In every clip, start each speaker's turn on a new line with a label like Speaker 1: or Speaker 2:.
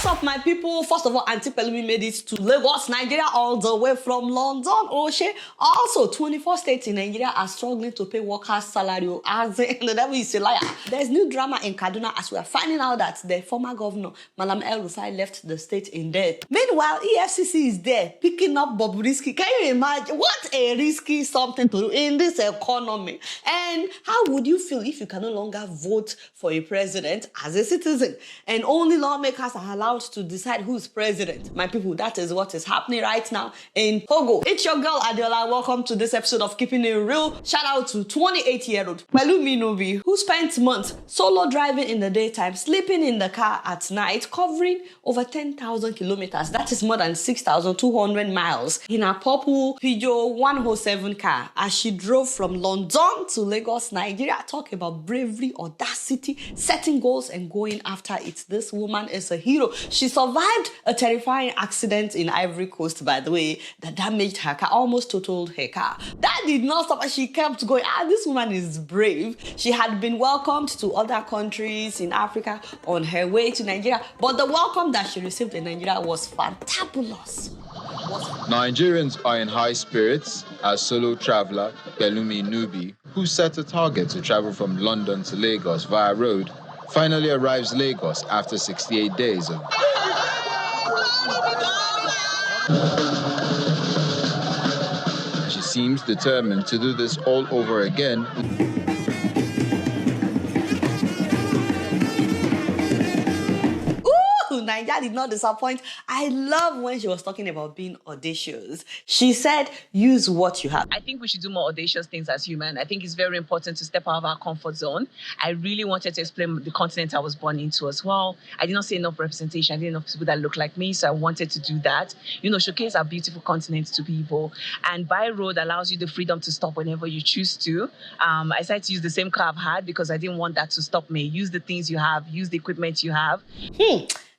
Speaker 1: What's up, my people? First of all, Auntie Pelumi made it to Lagos, Nigeria, all the way from London. Also, 24 states in Nigeria are struggling to pay workers' salary. As the devil is a liar. There's new drama in Kaduna as we are finding out that the former governor, Madam El-Rufai, left the state in debt. Meanwhile, EFCC is there picking up Bobrisky. Can you imagine what a risky something to do in this economy? And how would you feel if you can no longer vote for a president as a citizen and only lawmakers are allowed to decide who's president? My people, that is what is happening right now in Togo. It's your girl Adiola. Welcome to this episode of Keeping It Real. Shout out to 28-year-old Pelumi Nubi, who spent months solo driving in the daytime, sleeping in the car at night, covering over 10,000 kilometers. That is more than 6,200 miles in a purple Peugeot 107 car as she drove from London to Lagos, Nigeria. Talk about bravery, audacity, setting goals and going after it. This woman is a hero. She survived a terrifying accident in Ivory Coast, by the way, that damaged her car, almost totaled her car. That did not stop her. She kept going. This woman is brave. She had been welcomed to other countries in Africa on her way to Nigeria, but the welcome that she received in Nigeria was fantabulous.
Speaker 2: Nigerians are in high spirits as solo traveler Pelumi Nubi, who set a target to travel from London to Lagos via road, finally arrives Lagos after 68 days of... She seems determined to do this all over again.
Speaker 1: Nigeria did not disappoint. I love when she was talking about being audacious. She said, use what you have.
Speaker 3: I think we should do more audacious things as human. I think it's very important to step out of our comfort zone. I really wanted to explain the continent I was born into as well. I did not see enough representation. I didn't enough people that look like me, so I wanted to do that. You know, showcase our beautiful continent to people. And by road allows you the freedom to stop whenever you choose to. I decided to use the same car I've had because I didn't want that to stop me. Use the things you have. Use the equipment you have.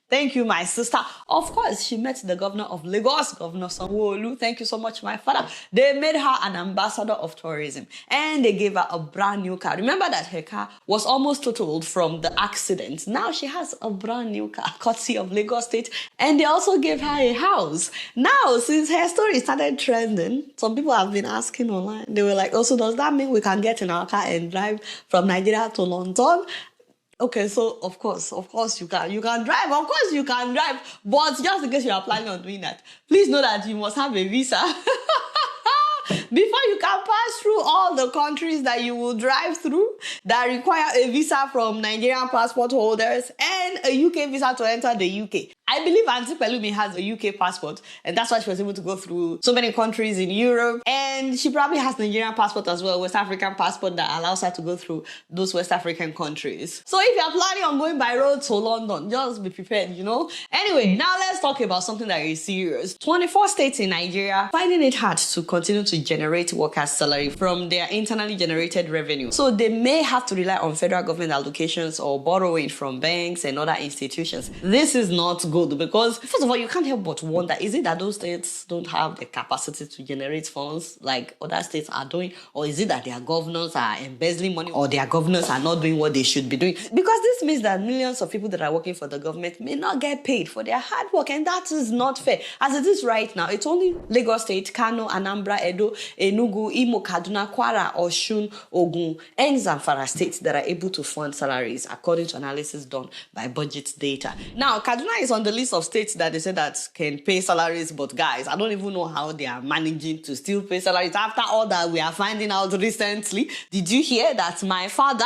Speaker 1: Thank you, my sister. Of course, she met the governor of Lagos, Governor Sanwo-Olu. Thank you so much, my father. They made her an ambassador of tourism and they gave her a brand new car. Remember that her car was almost totaled from the accident. Now she has a brand new car, courtesy of Lagos State, and they also gave her a house. Now, since her story started trending, some people have been asking online. They were like, also, does that mean we can get in our car and drive from Nigeria to London? Okay, so of course you can drive. Of course you can drive, but just in case you are planning on doing that, please know that you must have a visa before you can pass through all the countries that you will drive through that require a visa from Nigerian passport holders and a UK visa to enter the UK. I believe Auntie Pelumi has a UK passport, and that's why she was able to go through so many countries in Europe. And she probably has Nigerian passport as well, West African passport that allows her to go through those West African countries. So if you're planning on going by road to London, just be prepared, you know? Anyway, now let's talk about something that is serious. 24 states in Nigeria finding it hard to continue to generate workers' salary from their internally generated revenue. So they may have to rely on federal government allocations or borrowing from banks and other institutions. This is not good because, first of all, you can't help but wonder, is it that those states don't have the capacity to generate funds like other states are doing? Or is it that their governors are embezzling money or their governors are not doing what they should be doing? Because this means that millions of people that are working for the government may not get paid for their hard work, and that is not fair. As it is right now, it's only Lagos State, Kano, Anambra, Edo, Enugu, Imo, Kaduna, Kwara, Osun, Ogun, and Zamfara states that are able to fund salaries according to analysis done by budget data. Now, Kaduna is on the list of states that they say that can pay salaries, but guys, I don't even know how they are managing to still pay salaries after all that we are finding out recently. Did you hear that my father,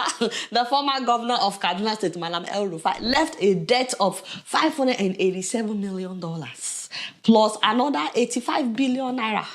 Speaker 1: the former governor of Kaduna State, Madam El-Rufai, left a debt of $587 million plus another 85 billion naira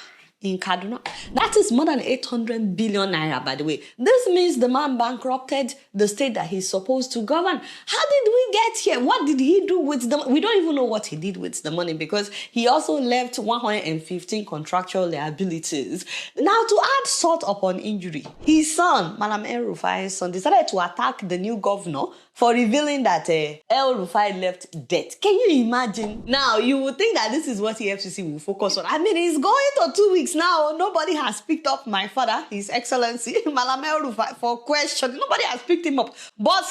Speaker 1: in Kaduna? That is more than 800 billion naira, by the way. This means the man bankrupted the state that he's supposed to govern. How did we get here? What did he do with the money? We don't even know what he did with the money because he also left 115 contractual liabilities. Now, to add salt upon injury, his son, Madam El-Rufai's son, decided to attack the new governor for revealing that El-Rufai left debt. Can you imagine? Now, you would think that this is what the FCC will focus on. I mean, it's going to 2 weeks now, nobody has picked up my father, His Excellency, Malam El-Rufai, for questioning. Nobody has picked him up. But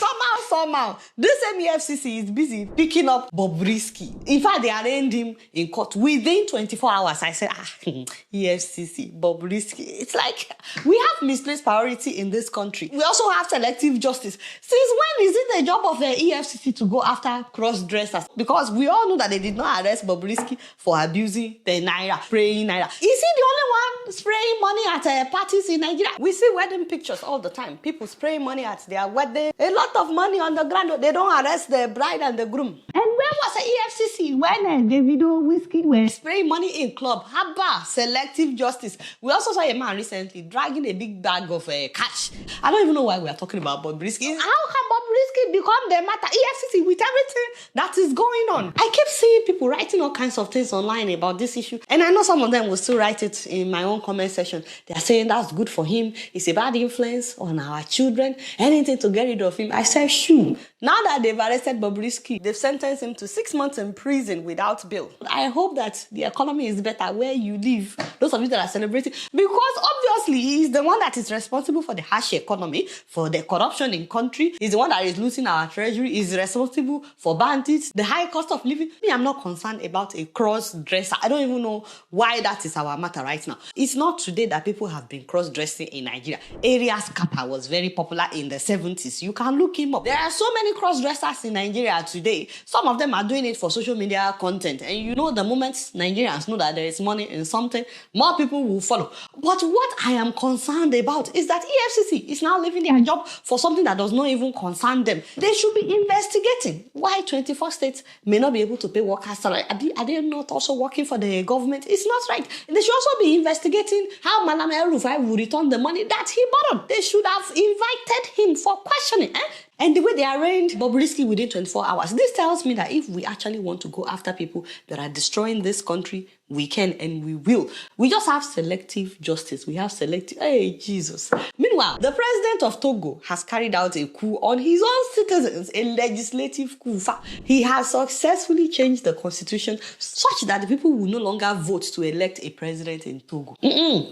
Speaker 1: somehow, this same EFCC is busy picking up Bobrisky. In fact, they arraigned him in court within 24 hours. I said, EFCC, Bobrisky. It's like we have misplaced priority in this country. We also have selective justice. Since when is it the job of the EFCC to go after cross-dressers? Because we all know that they did not arrest Bobrisky for abusing the naira, spraying naira. Is he the only one spraying money at parties in Nigeria? We see wedding pictures all the time. People spraying money at their wedding. A lot of money on the ground. They don't arrest the bride and the groom. And where was the EFCC when Davido Whiskey were spraying money in club? Haba, selective justice. We also saw a man recently dragging a big bag of cash. I don't even know why we are talking about Bobrisky. How can Bobrisky become the matter? EFCC with everything that is going on. I keep seeing people writing all kinds of things online about this issue, and I know some of them will still write it in my own comment section. They are saying that's good for him. It's a bad influence on our children. Anything to get rid of him. I said, shoo. Now that they've arrested Bobrisky, they've sentenced him to 6 months in prison without bail. I hope that the economy is better where you live. Those of you that are celebrating, because obviously he's the one that is responsible for the harsh economy, for the corruption in country. He's the one that is losing our treasury. He's responsible for bandits, the high cost of living. Me, I'm not concerned about a cross-dresser. I don't even know why that is our matter right now. It's not today that people have been cross-dressing in Nigeria. Arias Kappa was very popular in the 70s. You can look him up. There are so many cross-dressers in Nigeria today. Some of them are doing it for social media content. And you know, the moment Nigerians know that there is money in something, more people will follow. But what I am concerned about is that EFCC is now leaving their job for something that does not even concern them. They should be investigating why 24 states may not be able to pay workers' salary. Are they not also working for the government? It's not right. They should also be investigating how Malam El-Rufai will return the money that he borrowed. They should have invited him for questioning. And the way they arraigned Bobrisky within 24 hours, this tells me that if we actually want to go after people that are destroying this country, we can and we will. We just have selective justice. We have selective... Hey, Jesus. Meanwhile, the president of Togo has carried out a coup on his own citizens, a legislative coup. He has successfully changed the constitution such that the people will no longer vote to elect a president in Togo.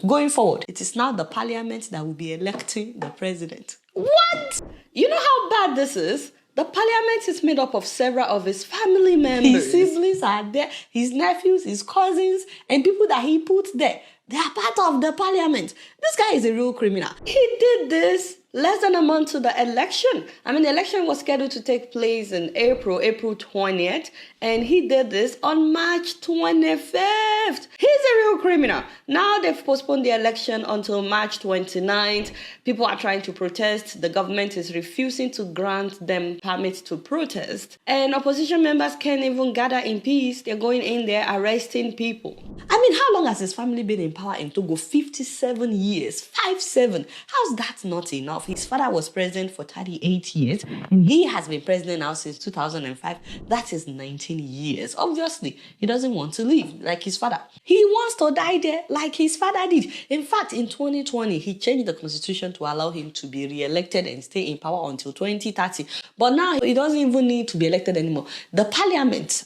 Speaker 1: Going forward, it is now the parliament that will be electing the president. What? You know how bad this is? The parliament is made up of several of his family members. His siblings are there, his nephews, his cousins, and people that he put there. They are part of the parliament. This guy is a real criminal. He did this less than a month to the election. The election was scheduled to take place in April 20th, and he did this on March 25th. He's a real criminal. Now they've postponed the election until March 29th. People are trying to protest. The government is refusing to grant them permits to protest. And opposition members can't even gather in peace. They're going in there arresting people. How long has his family been in power in Togo? 57 years. 57. How's that not enough? His father was president for 38 years, and he has been president now since 2005. That is 19 years. Obviously, he doesn't want to leave like his father. He wants to die there like his father did. In fact, in 2020, he changed the constitution to allow him to be re-elected and stay in power until 2030. But now, he doesn't even need to be elected anymore. The parliament,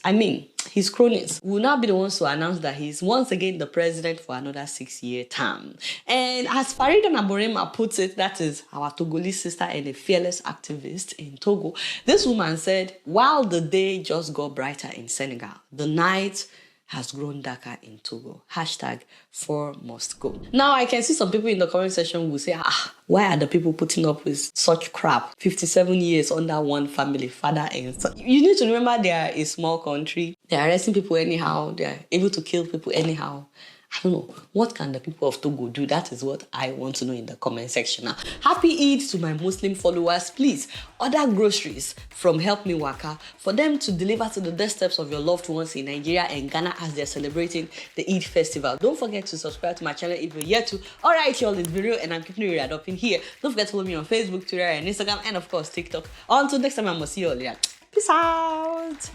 Speaker 1: his cronies, will now be the ones to announce that he's once again the president for another 6-year term. And as Farida Naborema puts it, that is our Togolese sister and a fearless activist in Togo, this woman said, while the day just got brighter in Senegal, the night has grown darker in Togo. #4 must go. Now, I can see some people in the comment section will say, why are the people putting up with such crap? 57 years under one family, father and son. You need to remember they are a small country. They are arresting people anyhow. They are able to kill people anyhow. I don't know. What can the people of Togo do? That is what I want to know in the comment section now. Happy Eid to my Muslim followers. Please order groceries from Help Me Waka for them to deliver to the doorsteps of your loved ones in Nigeria and Ghana as they're celebrating the Eid festival. Don't forget to subscribe to my channel if you're yet to. Alright, y'all, it's Video and I'm keeping you right up in here. Don't forget to follow me on Facebook, Twitter, and Instagram, and of course TikTok. Until next time, I must see you all later. Peace out.